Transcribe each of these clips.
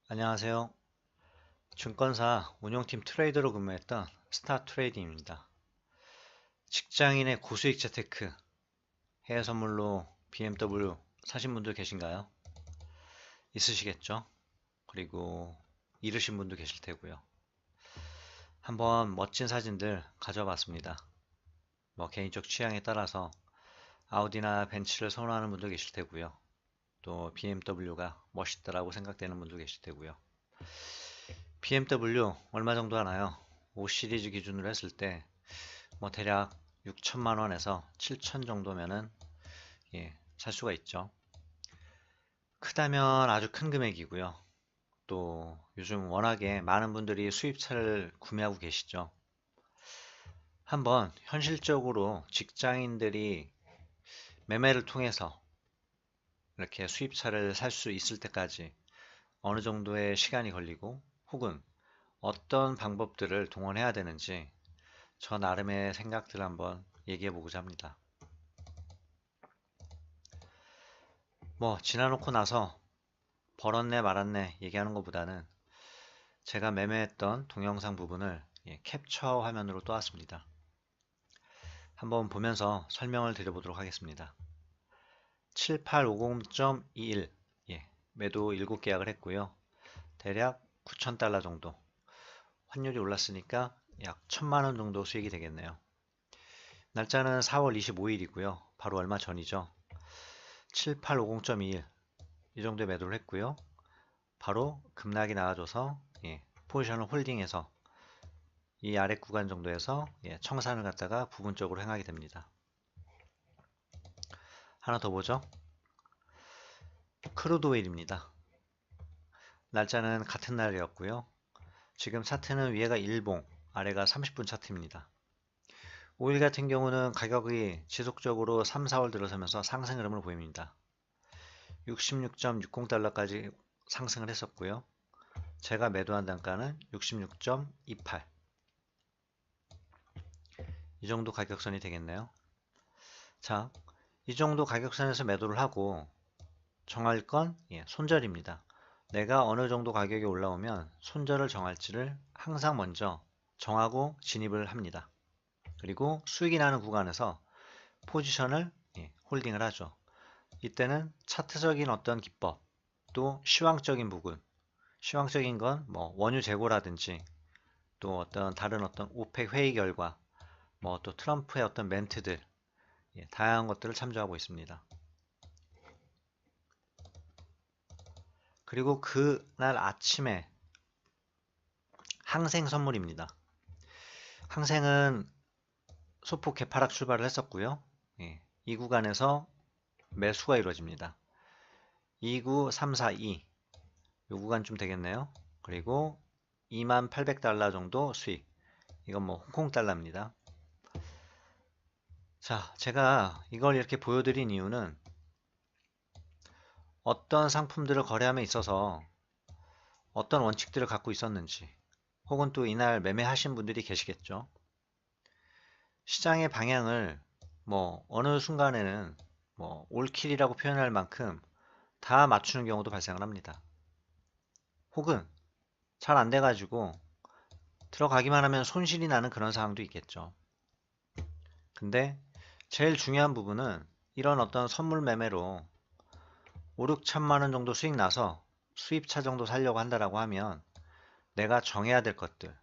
안녕하세요. 증권사 운용팀 트레이더로 근무했던 스타트레이딩입니다. 직장인의 고수익 재테크, 해외 선물로 BMW 사신 분들 계신가요? 있으시겠죠? 그리고 잃으신 분도 계실 테고요. 한번 멋진 사진들 가져와 봤습니다. 개인적 취향에 따라서 아우디나 벤츠를 선호하는 분도 계실 테고요. 또 BMW가 멋있다라고 생각되는 분도 계실 테고요. BMW 얼마 정도 하나요? 5 시리즈 기준으로 했을 때 대략 6천만 원에서 7천 정도면은 살 수가 있죠. 크다면 아주 큰 금액이고요. 또 요즘 워낙에 많은 분들이 수입차를 구매하고 계시죠. 한번 현실적으로 직장인들이 매매를 통해서 이렇게 수입차를 살 수 있을 때까지 어느 정도의 시간이 걸리고 혹은 어떤 방법들을 동원해야 되는지 저 나름의 생각들을 한번 얘기해 보고자 합니다. 지나놓고 나서 벌었네 말았네 얘기하는 것보다는 제가 매매했던 동영상 부분을 캡처 화면으로 떠왔습니다. 한번 보면서 설명을 드려보도록 하겠습니다. 7850.21 매도 7 계약을 했고요. 대략 9,000달러 정도, 환율이 올랐으니까 약 1,000만원 정도 수익이 되겠네요. 날짜는 4월 25일이고요. 바로 얼마 전이죠. 7850.21 이 정도에 매도를 했고요. 바로 급락이 나와줘서 포지션을 홀딩해서 이 아래 구간 정도에서 청산을 갖다가 부분적으로 행하게 됩니다. 하나 더 보죠. 크루드 오일입니다. 날짜는 같은 날이었고요. 지금 차트는 위에가 일봉, 아래가 30분 차트입니다. 오일 같은 경우는 가격이 지속적으로 3, 4월 들어서면서 상승 흐름을 보입니다. 66.60달러까지 상승을 했었고요. 제가 매도한 단가는 66.28. 이 정도 가격선이 되겠네요. 자, 이 정도 가격선에서 매도를 하고 정할 건 손절입니다. 내가 어느 정도 가격이 올라오면 손절을 정할지를 항상 먼저 정하고 진입을 합니다. 그리고 수익이 나는 구간에서 포지션을 홀딩을 하죠. 이때는 차트적인 어떤 기법, 또 시황적인 부분, 시황적인 건 원유 재고라든지 또 어떤 다른 어떤 오펙 회의 결과, 또 트럼프의 어떤 멘트들, 다양한 것들을 참조하고 있습니다. 그리고 그날 아침에 항생 선물입니다. 항생은 소폭 개파락 출발을 했었고요. 이 구간에서 매수가 이루어집니다. 29342 이 구간쯤 되겠네요. 그리고 2800달러 정도 수익. 이건 홍콩 달러입니다. 자, 제가 이걸 이렇게 보여드린 이유는 어떤 상품들을 거래함에 있어서 어떤 원칙들을 갖고 있었는지 혹은 또 이날 매매하신 분들이 계시겠죠. 시장의 방향을 어느 순간에는 올킬이라고 표현할 만큼 다 맞추는 경우도 발생을 합니다. 혹은 잘 안 돼가지고 들어가기만 하면 손실이 나는 그런 상황도 있겠죠. 근데 제일 중요한 부분은 이런 어떤 선물 매매로 5, 6천만 원 정도 수익 나서 수입차 정도 살려고 한다라고 하면 내가 정해야 될 것들,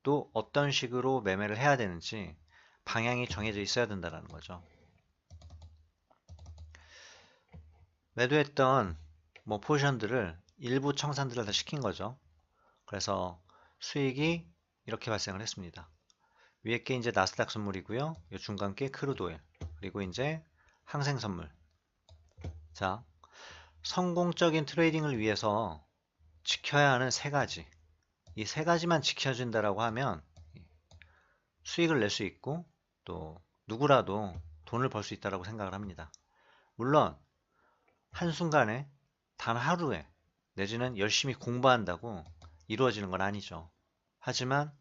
또 어떤 식으로 매매를 해야 되는지 방향이 정해져 있어야 된다는 거죠. 매도했던 포지션들을 일부 청산들을 다 시킨 거죠. 그래서 수익이 이렇게 발생을 했습니다. 위에 게 이제 나스닥 선물이고요. 이 중간 게 크루드 오일, 그리고 이제 항생 선물. 자, 성공적인 트레이딩을 위해서 지켜야 하는 세 가지. 이 세 가지만 지켜준다라고 하면 수익을 낼 수 있고 또 누구라도 돈을 벌 수 있다라고 생각을 합니다. 물론 한순간에 단 하루에 내지는 열심히 공부한다고 이루어지는 건 아니죠. 하지만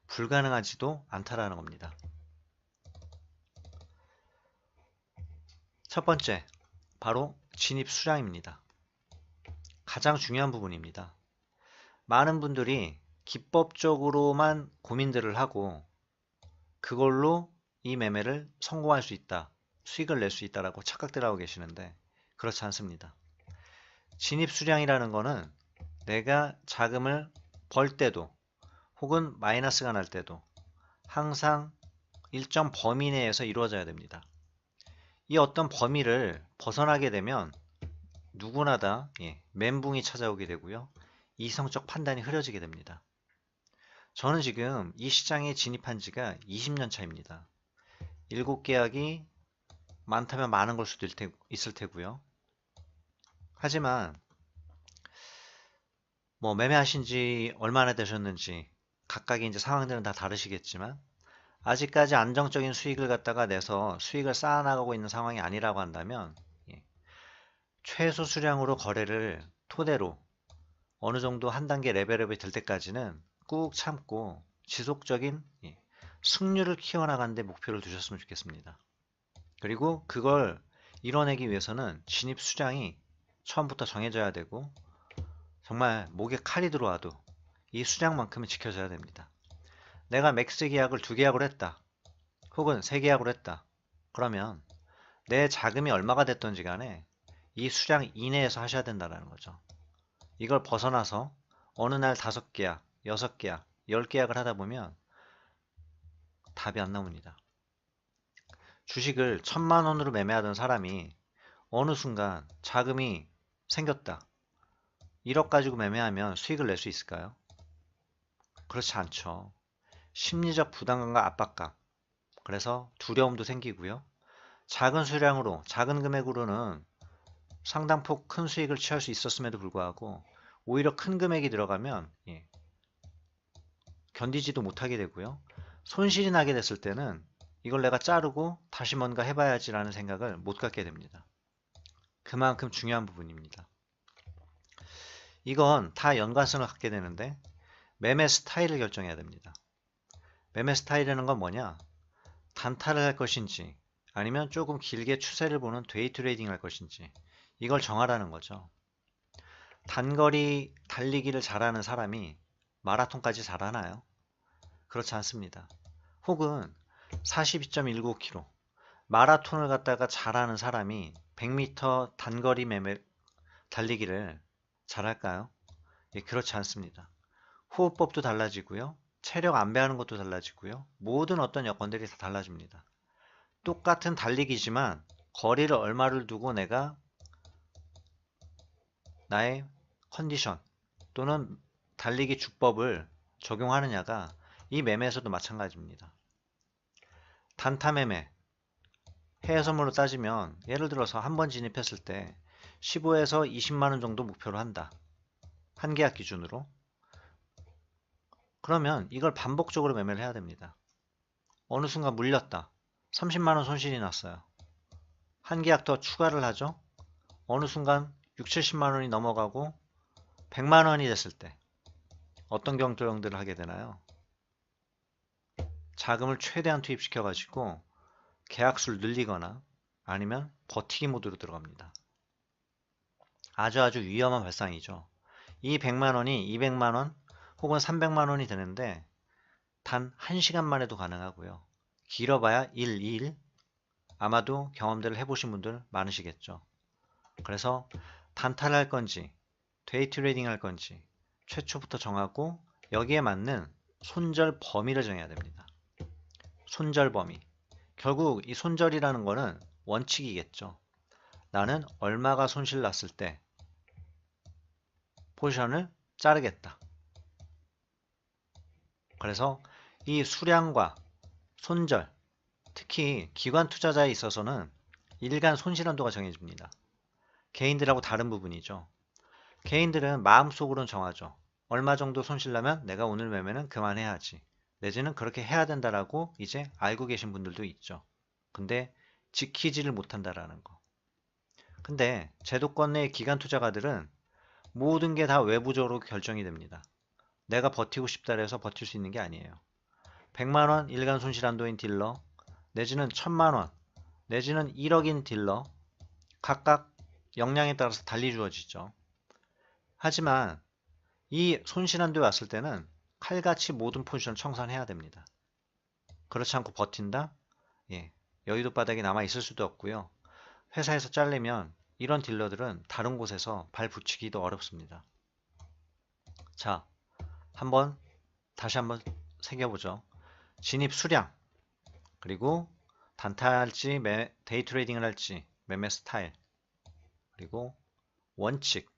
불가능하지도 않다라는 겁니다. 첫 번째, 바로 진입 수량입니다. 가장 중요한 부분입니다. 많은 분들이 기법적으로만 고민들을 하고 그걸로 이 매매를 성공할 수 있다, 수익을 낼 수 있다라고 착각들 하고 계시는데 그렇지 않습니다. 진입 수량이라는 거는 내가 자금을 벌 때도 혹은 마이너스가 날 때도 항상 일정 범위 내에서 이루어져야 됩니다. 이 어떤 범위를 벗어나게 되면 누구나 다 멘붕이 찾아오게 되고요. 이성적 판단이 흐려지게 됩니다. 저는 지금 이 시장에 진입한 지가 20년 차입니다. 7계약이 많다면 많은 걸 수도 있을 테고요. 하지만 뭐 매매하신 지 얼마나 되셨는지 각각의 이제 상황들은 다 다르시겠지만 아직까지 안정적인 수익을 갖다가 내서 수익을 쌓아나가고 있는 상황이 아니라고 한다면 최소 수량으로 거래를 토대로 어느 정도 한 단계 레벨업이 될 때까지는 꾹 참고 지속적인 승률을 키워나가는 데 목표를 두셨으면 좋겠습니다. 그리고 그걸 이뤄내기 위해서는 진입 수량이 처음부터 정해져야 되고 정말 목에 칼이 들어와도 이 수량만큼은 지켜져야 됩니다. 내가 맥스 계약을 2계약을 했다. 혹은 3계약을 했다. 그러면 내 자금이 얼마가 됐던지 간에 이 수량 이내에서 하셔야 된다는 거죠. 이걸 벗어나서 어느 날 5계약, 6계약, 10계약을 하다 보면 답이 안 나옵니다. 주식을 1000만원으로 매매하던 사람이 어느 순간 자금이 생겼다. 1억 가지고 매매하면 수익을 낼 수 있을까요? 그렇지 않죠. 심리적 부담감과 압박감, 그래서 두려움도 생기고요. 작은 수량으로, 작은 금액으로는 상당폭 큰 수익을 취할 수 있었음에도 불구하고 오히려 큰 금액이 들어가면 견디지도 못하게 되고요. 손실이 나게 됐을 때는 이걸 내가 자르고 다시 뭔가 해봐야지라는 생각을 못 갖게 됩니다. 그만큼 중요한 부분입니다. 이건 다 연관성을 갖게 되는데 매매 스타일을 결정해야 됩니다. 매매 스타일이라는 건 뭐냐? 단타를 할 것인지 아니면 조금 길게 추세를 보는 데이 트레이딩을 할 것인지 이걸 정하라는 거죠. 단거리 달리기를 잘하는 사람이 마라톤까지 잘하나요? 그렇지 않습니다. 혹은 42.195km 마라톤을 갖다가 잘하는 사람이 100m 단거리 매매 달리기를 잘할까요? 그렇지 않습니다. 호흡법도 달라지고요. 체력 안배하는 것도 달라지고요. 모든 어떤 여건들이 다 달라집니다. 똑같은 달리기지만 거리를 얼마를 두고 내가 나의 컨디션 또는 달리기 주법을 적용하느냐가 이 매매에서도 마찬가지입니다. 단타 매매, 해외 선물로 따지면 예를 들어서 한 번 진입했을 때 15에서 20만원 정도 목표로 한다. 한 계약 기준으로. 그러면 이걸 반복적으로 매매를 해야 됩니다. 어느 순간 물렸다. 30만원 손실이 났어요. 한 계약 더 추가를 하죠. 어느 순간 6, 70만원이 넘어가고 100만원이 됐을 때 어떤 경조형들을 하게 되나요? 자금을 최대한 투입시켜 가지고 계약수를 늘리거나 아니면 버티기 모드로 들어갑니다. 아주 위험한 발상이죠. 이 100만원이 200만원 혹은 300만원이 되는데 단 1시간 만에도 가능하고요. 길어봐야 1, 2일 아마도 경험들을 해보신 분들 많으시겠죠. 그래서 단타를 할 건지 데이 트레이딩 할 건지 최초부터 정하고 여기에 맞는 손절 범위를 정해야 됩니다. 손절 범위. 결국 이 손절이라는 거는 원칙이겠죠. 나는 얼마가 손실 났을 때 포지션을 자르겠다. 그래서 이 수량과 손절, 특히 기관 투자자에 있어서는 일간 손실 한도가 정해집니다. 개인들하고 다른 부분이죠. 개인들은 마음속으로는 정하죠. 얼마 정도 손실 나면 내가 오늘 매매는 그만해야지. 내지는 그렇게 해야 된다라고 이제 알고 계신 분들도 있죠. 근데 지키지를 못한다라는 거. 근데 제도권 내 기관 투자가들은 모든 게 다 외부적으로 결정이 됩니다. 내가 버티고 싶다 해서 버틸 수 있는 게 아니에요. 100만원 일간 손실 한도인 딜러, 내지는 1000만원, 내지는 1억인 딜러, 각각 역량에 따라서 달리 주어지죠. 하지만 이 손실한도에 왔을 때는 칼같이 모든 포지션을 청산해야 됩니다. 그렇지 않고 버틴다? 예, 여의도 바닥이 남아 있을 수도 없고요. 회사에서 잘리면 이런 딜러들은 다른 곳에서 발 붙이기도 어렵습니다. 자, 다시 한번 새겨보죠. 진입 수량, 그리고 단타 할지, 데이 트레이딩을 할지, 매매 스타일, 그리고 원칙.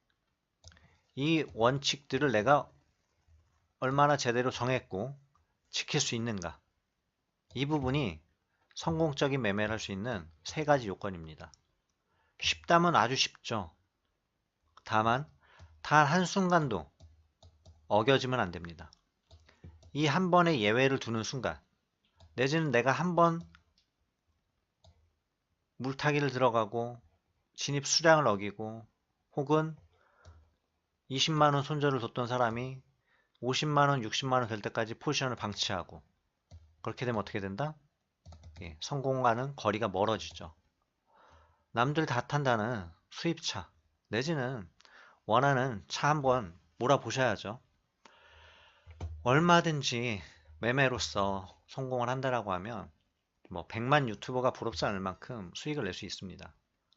이 원칙들을 내가 얼마나 제대로 정했고 지킬 수 있는가. 이 부분이 성공적인 매매를 할 수 있는 세 가지 요건입니다. 쉽다면 아주 쉽죠. 다만 단 한순간도 어겨지면 안 됩니다. 이 한 번의 예외를 두는 순간, 내지는 내가 한 번 물타기를 들어가고 진입 수량을 어기고, 혹은 20만원 손절을 뒀던 사람이 50만원, 60만원 될 때까지 포지션을 방치하고, 그렇게 되면 어떻게 된다? 예, 성공과는 거리가 멀어지죠. 남들 다 탄다는 수입차, 내지는 원하는 차 한번 몰아보셔야죠. 얼마든지 매매로서 성공을 한다라고 하면 뭐 100만 유튜버가 부럽지 않을 만큼 수익을 낼 수 있습니다.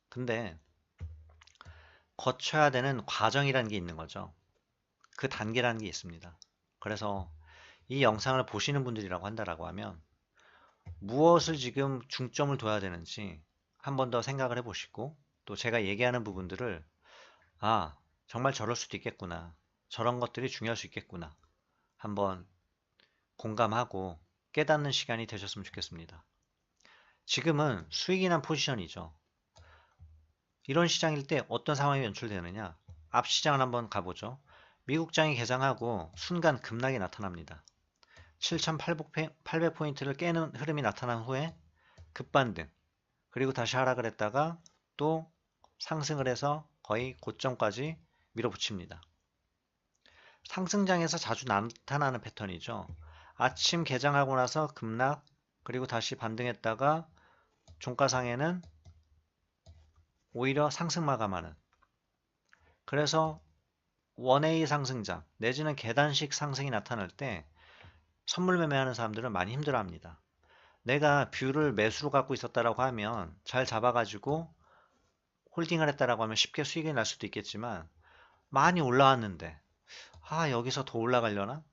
근데 거쳐야 되는 과정이라는 게 있는 거죠. 그 단계라는 게 있습니다. 그래서 이 영상을 보시는 분들이라고 한다라고 하면 무엇을 지금 중점을 둬야 되는지 한 번 더 생각을 해보시고, 또 제가 얘기하는 부분들을 정말 저럴 수도 있겠구나, 저런 것들이 중요할 수 있겠구나 한번 공감하고 깨닫는 시간이 되셨으면 좋겠습니다. 지금은 수익이 난 포지션이죠. 이런 시장일 때 어떤 상황이 연출되느냐, 앞 시장을 한번 가보죠. 미국장이 개장하고 순간 급락이 나타납니다. 7,800포인트를 깨는 흐름이 나타난 후에 급반등, 그리고 다시 하락을 했다가 또 상승을 해서 거의 고점까지 밀어붙입니다. 상승장에서 자주 나타나는 패턴이죠. 아침 개장하고 나서 급락, 그리고 다시 반등했다가 종가상에는 오히려 상승 마감하는, 그래서 원웨이 상승장 내지는 계단식 상승이 나타날 때 선물 매매하는 사람들은 많이 힘들어합니다. 내가 뷰를 매수로 갖고 있었다라고 하면 잘 잡아가지고 홀딩을 했다라고 하면 쉽게 수익이 날 수도 있겠지만, 많이 올라왔는데 여기서 더 올라가려나?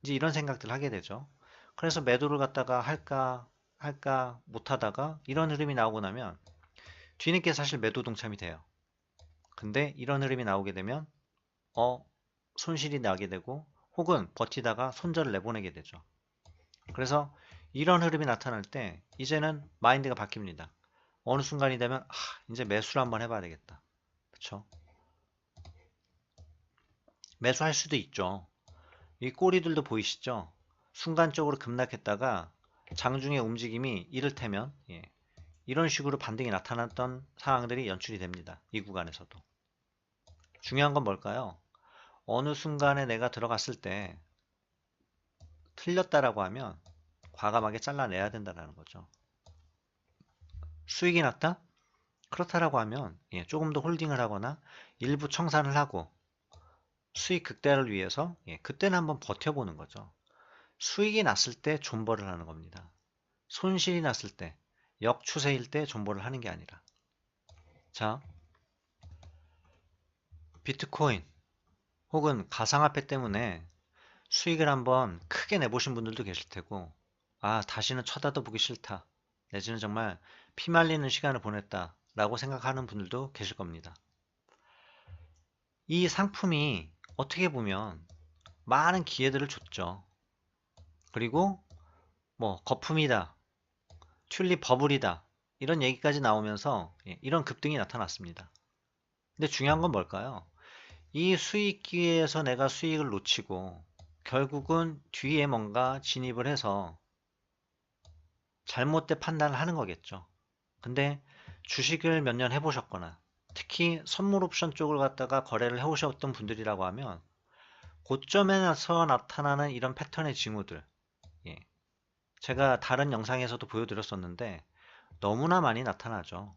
이제 이런 생각들을 하게 되죠. 그래서 매도를 갖다가 할까 못하다가 이런 흐름이 나오고 나면 뒤늦게 사실 매도 동참이 돼요. 근데 이런 흐름이 나오게 되면 손실이 나게 되고, 혹은 버티다가 손절을 내보내게 되죠. 그래서 이런 흐름이 나타날 때 이제는 마인드가 바뀝니다. 어느 순간이 되면 이제 매수를 한번 해봐야 되겠다. 그쵸? 매수할 수도 있죠. 이 꼬리들도 보이시죠? 순간적으로 급락했다가 장중의 움직임이 이를테면 이런 식으로 반등이 나타났던 상황들이 연출이 됩니다. 이 구간에서도. 중요한 건 뭘까요? 어느 순간에 내가 들어갔을 때 틀렸다라고 하면 과감하게 잘라내야 된다는 거죠. 수익이 났다? 그렇다라고 하면 조금 더 홀딩을 하거나 일부 청산을 하고 수익 극대화를 위해서 그때는 한번 버텨보는 거죠. 수익이 났을 때 존버를 하는 겁니다. 손실이 났을 때, 역추세일 때 존버를 하는 게 아니라. 자, 비트코인 혹은 가상화폐 때문에 수익을 한번 크게 내보신 분들도 계실 테고, 다시는 쳐다도 보기 싫다, 내지는 정말 피말리는 시간을 보냈다 라고 생각하는 분들도 계실 겁니다. 이 상품이 어떻게 보면 많은 기회들을 줬죠. 그리고 거품이다, 튤립 버블이다, 이런 얘기까지 나오면서 이런 급등이 나타났습니다. 근데 중요한 건 뭘까요? 이 수익 기회에서 내가 수익을 놓치고 결국은 뒤에 뭔가 진입을 해서 잘못된 판단을 하는 거겠죠. 근데 주식을 몇 년 해보셨거나 특히 선물 옵션 쪽을 갖다가 거래를 해오셨던 분들이라고 하면 고점에서 나타나는 이런 패턴의 징후들, 제가 다른 영상에서도 보여드렸었는데 너무나 많이 나타나죠.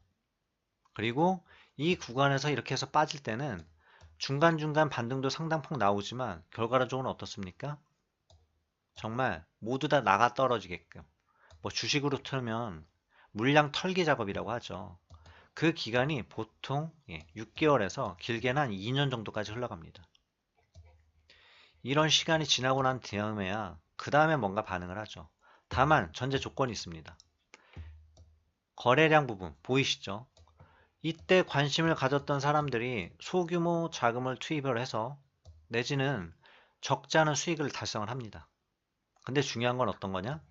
그리고 이 구간에서 이렇게 해서 빠질 때는 중간중간 반등도 상당폭 나오지만 결과적으로는 어떻습니까? 정말 모두 다 나가 떨어지게끔. 뭐 주식으로 틀면 물량 털기 작업이라고 하죠. 그 기간이 보통 6개월에서 길게는 한 2년 정도까지 흘러갑니다. 이런 시간이 지나고 난 다음에야 그 다음에 뭔가 반응을 하죠. 다만 전제 조건이 있습니다. 거래량 부분 보이시죠? 이때 관심을 가졌던 사람들이 소규모 자금을 투입을 해서 내지는 적지 않은 수익을 달성을 합니다. 근데 중요한 건 어떤 거냐?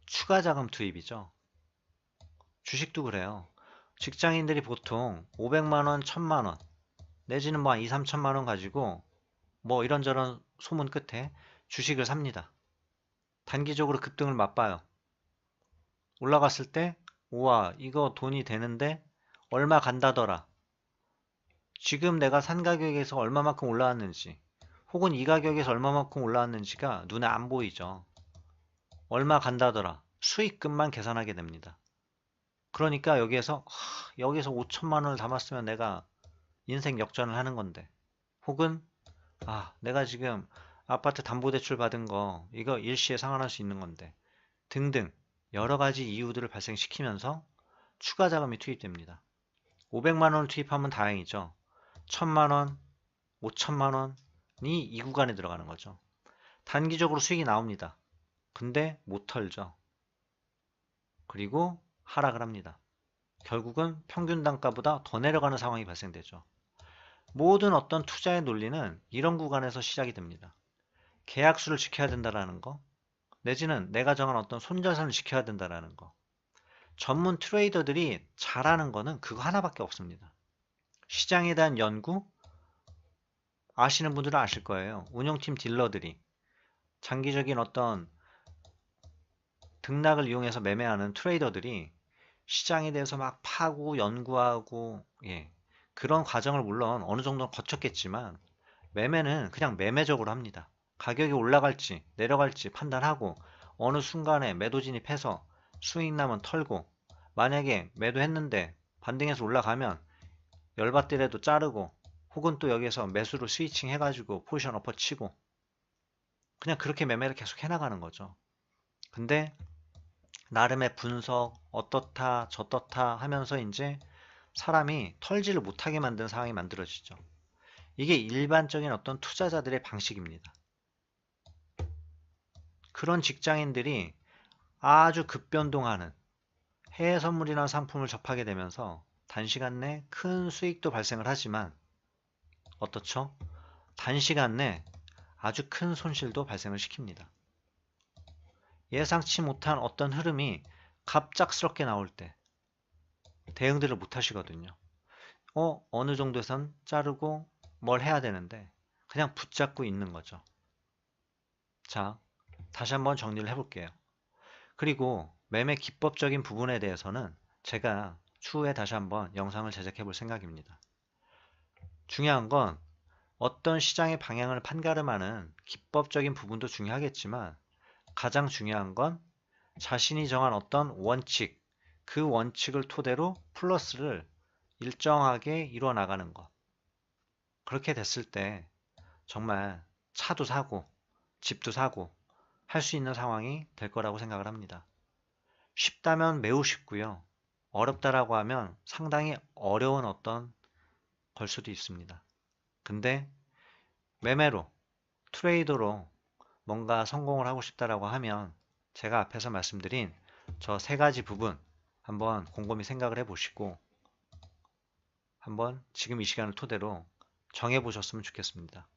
추가 자금 투입이죠. 주식도 그래요. 직장인들이 보통 500만원, 1000만원 내지는 뭐 2, 3천만원 가지고 뭐 이런저런 소문 끝에 주식을 삽니다. 단기적으로 급등을 맛봐요. 올라갔을 때 우와 이거 돈이 되는데 얼마 간다더라. 지금 내가 산 가격에서 얼마만큼 올라왔는지 혹은 이 가격에서 얼마만큼 올라왔는지가 눈에 안 보이죠. 얼마 간다더라. 수익금만 계산하게 됩니다. 그러니까 여기에서 5천만 원을 담았으면 내가 인생 역전을 하는 건데 혹은 내가 지금 아파트 담보대출 받은 거 이거 일시에 상환할 수 있는 건데 등등 여러 가지 이유들을 발생시키면서 추가 자금이 투입됩니다. 500만 원을 투입하면 다행이죠. 1000만 원, 5천만 원이 이 구간에 들어가는 거죠. 단기적으로 수익이 나옵니다. 근데 못 털죠. 그리고 하락을 합니다. 결국은 평균 단가보다 더 내려가는 상황이 발생되죠. 모든 어떤 투자의 논리는 이런 구간에서 시작이 됩니다. 계약수를 지켜야 된다는 거, 내지는 내가 정한 어떤 손절선을 지켜야 된다는 거. 전문 트레이더들이 잘하는 거는 그거 하나밖에 없습니다. 시장에 대한 연구, 아시는 분들은 아실 거예요. 운영팀 딜러들이 장기적인 어떤 등락을 이용해서 매매하는 트레이더들이 시장에 대해서 막 파고 연구하고 그런 과정을 물론 어느 정도는 거쳤겠지만 매매는 그냥 매매적으로 합니다. 가격이 올라갈지 내려갈지 판단하고 어느 순간에 매도 진입해서 수익 나면 털고 만약에 매도했는데 반등해서 올라가면 열받더라도 자르고 혹은 또 여기에서 매수로 스위칭 해가지고 포지션 엎어치고 그냥 그렇게 매매를 계속 해나가는 거죠. 근데 나름의 분석 어떻다 저떻다 하면서 이제 사람이 털지를 못하게 만든 상황이 만들어지죠. 이게 일반적인 어떤 투자자들의 방식입니다. 그런 직장인들이 아주 급변동하는 해외 선물이라는 상품을 접하게 되면서 단시간 내 큰 수익도 발생을 하지만 어떻죠? 단시간 내 아주 큰 손실도 발생을 시킵니다. 예상치 못한 어떤 흐름이 갑작스럽게 나올 때 대응들을 못 하시거든요. 어느 정도선 자르고 뭘 해야 되는데 그냥 붙잡고 있는 거죠. 자, 다시 한번 정리를 해볼게요. 그리고 매매 기법적인 부분에 대해서는 제가 추후에 다시 한번 영상을 제작해 볼 생각입니다. 중요한 건 어떤 시장의 방향을 판가름하는 기법적인 부분도 중요하겠지만 가장 중요한 건 자신이 정한 어떤 원칙, 그 원칙을 토대로 플러스를 일정하게 이루어 나가는 것. 그렇게 됐을 때 정말 차도 사고 집도 사고 할 수 있는 상황이 될 거라고 생각을 합니다. 쉽다면 매우 쉽고요. 어렵다라고 하면 상당히 어려운 어떤 걸 수도 있습니다. 근데 매매로, 트레이더로 뭔가 성공을 하고 싶다라고 하면 제가 앞에서 말씀드린 저 세 가지 부분 한번 곰곰이 생각을 해보시고 한번 지금 이 시간을 토대로 정해보셨으면 좋겠습니다.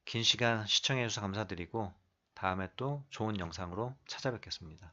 긴 시간 시청해주셔서 감사드리고 다음에 또 좋은 영상으로 찾아뵙겠습니다.